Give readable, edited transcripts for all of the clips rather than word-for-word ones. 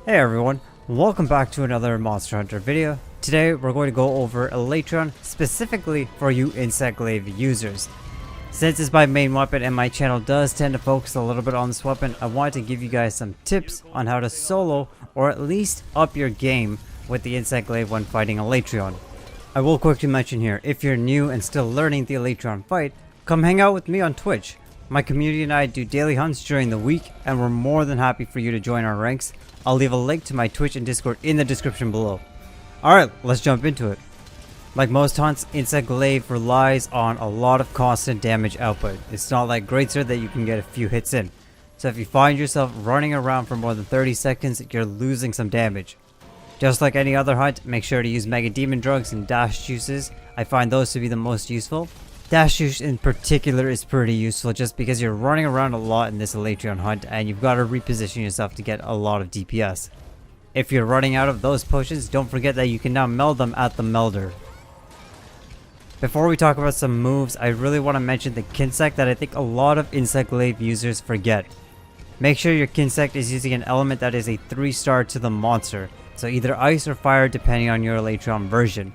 Hey everyone, welcome back to another Monster Hunter video. Today we're going to go over Alatreon specifically for you Insect Glaive users. Since it's my main weapon and my channel does tend to focus a little bit on this weapon, I wanted to give you guys some tips on how to solo or at least up your game with the Insect Glaive when fighting Alatreon. I will quickly mention here, if you're new and still learning the Alatreon fight, come hang out with me on Twitch. My community and I do daily hunts during the week and we're more than happy for you to join our ranks. I'll leave a link to my Twitch and Discord in the description below. Alright, let's jump into it. Like most hunts, Insect Glaive relies on a lot of constant damage output. It's not like Greatsword that you can get a few hits in. So if you find yourself running around for more than 30 seconds, you're losing some damage. Just like any other hunt, make sure to use Mega Demon Drugs and Dash Juices. I find those to be the most useful. Dash Juice in particular is pretty useful just because you're running around a lot in this Alatreon hunt and you've got to reposition yourself to get a lot of DPS. If you're running out of those potions, don't forget that you can now meld them at the melder. Before we talk about some moves, I really want to mention the Kinsect that I think a lot of Insect Glaive users forget. Make sure your Kinsect is using an element that is a 3-star to the monster, so either ice or fire depending on your Alatreon version.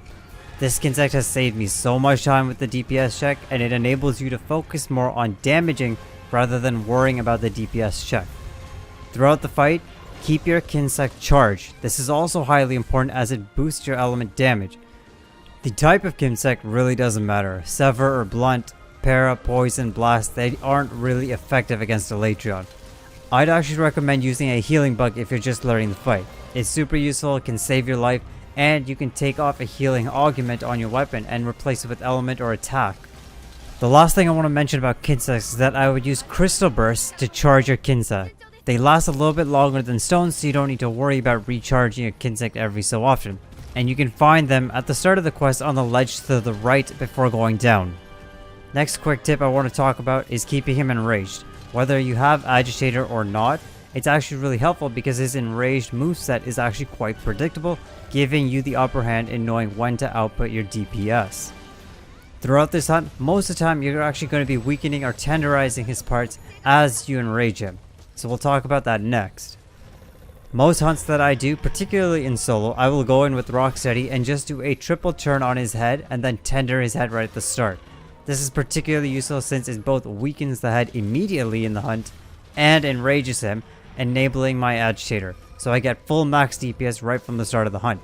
This Kinsect has saved me so much time with the DPS check, and it enables you to focus more on damaging rather than worrying about the DPS check. Throughout the fight, keep your Kinsect charged. This is also highly important as it boosts your element damage. The type of Kinsect really doesn't matter. Sever or Blunt, Para, Poison, Blast, they aren't really effective against Alatreon. I'd actually recommend using a healing bug if you're just learning the fight. It's super useful, it can save your life, and you can take off a healing augment on your weapon and replace it with element or attack. The last thing I want to mention about Kinsects is that I would use Crystal Bursts to charge your Kinsect. They last a little bit longer than stones, so you don't need to worry about recharging your Kinsect every so often. And you can find them at the start of the quest on the ledge to the right before going down. Next quick tip I want to talk about is keeping him enraged. Whether you have Agitator or not, it's actually really helpful because his enraged moveset is actually quite predictable, giving you the upper hand in knowing when to output your DPS. Throughout this hunt, most of the time you're actually going to be weakening or tenderizing his parts as you enrage him. So we'll talk about that next. Most hunts that I do, particularly in solo, I will go in with Rocksteady and just do a triple turn on his head and then tender his head right at the start. This is particularly useful since it both weakens the head immediately in the hunt and enrages him, enabling my agitator, so I get full max DPS right from the start of the hunt.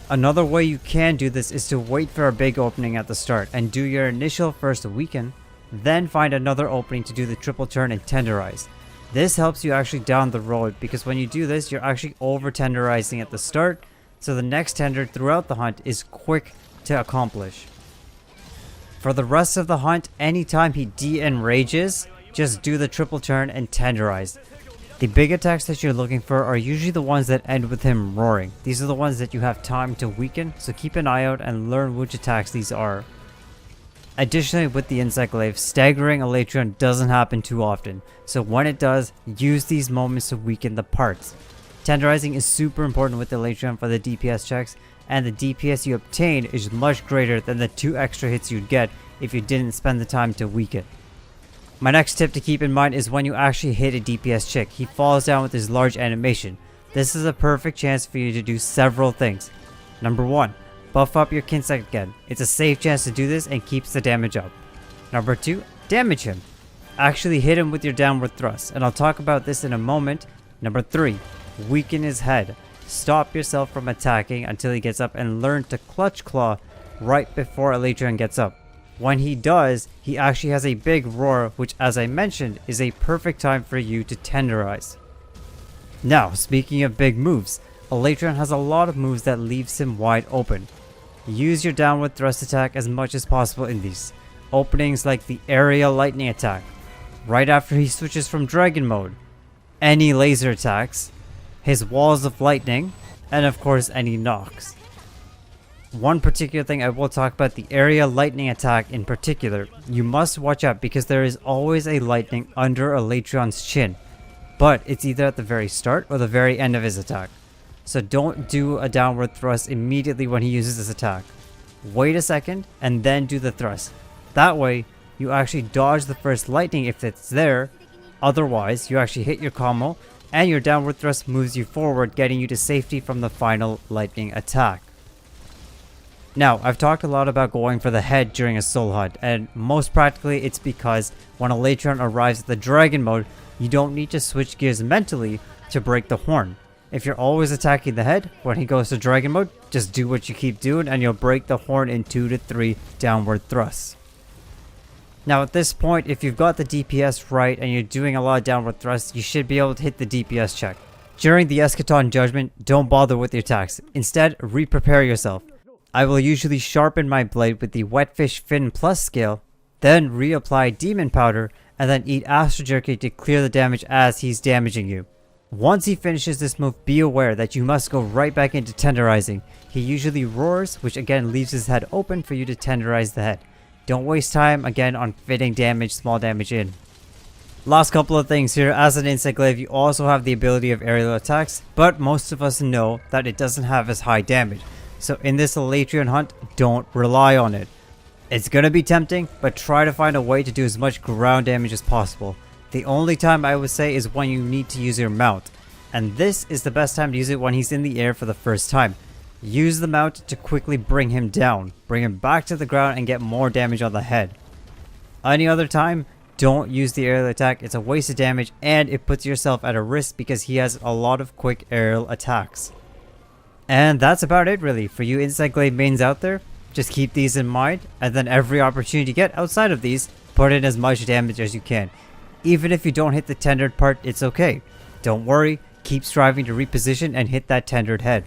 Another way you can do this is to wait for a big opening at the start and do your initial first weaken, then find another opening to do the triple turn and tenderize. This helps you actually down the road because when you do this, you're actually over tenderizing at the start, so the next tender throughout the hunt is quick to accomplish. For the rest of the hunt, anytime he de-enrages, just do the triple turn and tenderize. The big attacks that you're looking for are usually the ones that end with him roaring. These are the ones that you have time to weaken, so keep an eye out and learn which attacks these are. Additionally, with the Insect Glaive, staggering Alatreon doesn't happen too often, so when it does, use these moments to weaken the parts. Tenderizing is super important with Alatreon for the DPS checks, and the DPS you obtain is much greater than the 2 extra hits you'd get if you didn't spend the time to weaken. My next tip to keep in mind is when you actually hit a DPS check, he falls down with his large animation. This is a perfect chance for you to do several things. Number 1, buff up your Kinsect again. It's a safe chance to do this and keeps the damage up. Number 2, damage him. Actually hit him with your downward thrust, and I'll talk about this in a moment. Number 3, weaken his head. Stop yourself from attacking until he gets up and learn to clutch claw right before Alatreon gets up. When he does, he actually has a big roar, which as I mentioned is a perfect time for you to tenderize. Now, speaking of big moves, Alatreon has a lot of moves that leaves him wide open. Use your downward thrust attack as much as possible in these. Openings like the area lightning attack, right after he switches from dragon mode, any laser attacks, his walls of lightning, and of course any knocks. One particular thing I will talk about, the area lightning attack in particular, you must watch out because there is always a lightning under Alatreon's chin, but it's either at the very start or the very end of his attack. So don't do a downward thrust immediately when he uses this attack. Wait a second and then do the thrust. That way you actually dodge the first lightning if it's there, otherwise you actually hit your combo, and your downward thrust moves you forward, getting you to safety from the final lightning attack. Now, I've talked a lot about going for the head during a soul hunt, and most practically it's because when Alatreon arrives at the dragon mode, you don't need to switch gears mentally to break the horn. If you're always attacking the head, when he goes to dragon mode, just do what you keep doing and you'll break the horn in 2 to 3 downward thrusts. Now at this point, if you've got the DPS right and you're doing a lot of downward thrusts, you should be able to hit the DPS check. During the Escaton Judgement, don't bother with your attacks. Instead, re-prepare yourself. I will usually sharpen my blade with the Wetfish Fin Plus skill, then reapply Demon Powder, and then eat Astral Jerky to clear the damage as he's damaging you. Once he finishes this move, be aware that you must go right back into tenderizing. He usually roars, which again leaves his head open for you to tenderize the head. Don't waste time again on fitting damage, small damage in. Last couple of things here. As an insect glaive, you also have the ability of aerial attacks, but most of us know that it doesn't have as high damage. So in this Alatreon hunt, don't rely on it. It's gonna be tempting, but try to find a way to do as much ground damage as possible. The only time I would say is when you need to use your mount, and this is the best time to use it when he's in the air for the first time. Use the mount to quickly bring him down, bring him back to the ground and get more damage on the head. Any other time, don't use the aerial attack. It's a waste of damage and it puts yourself at a risk because he has a lot of quick aerial attacks. And that's about it really for you insect glaive mains out there. Just keep these in mind, and then every opportunity you get outside of these, put in as much damage as you can. Even if you don't hit the tendered part, it's okay. Don't worry, keep striving to reposition and hit that tendered head.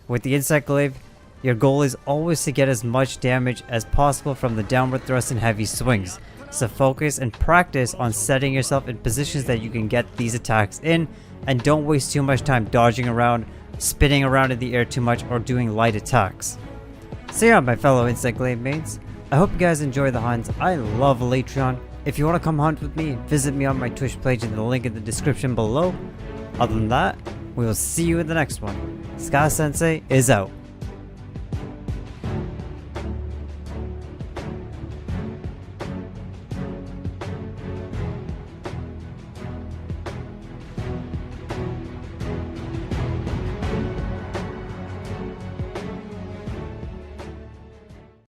With the insect glaive, your goal is always to get as much damage as possible from the downward thrust and heavy swings. So focus and practice on setting yourself in positions that you can get these attacks in, and don't waste too much time dodging around, spinning around in the air too much, or doing light attacks. So yeah, my fellow insect glaive mates, I hope you guys enjoy the hunts. I love Alatreon. If you want to come hunt with me, visit me on my Twitch page in the link in the description below. Other than that, we will see you in the next one. Ska Sensei is out.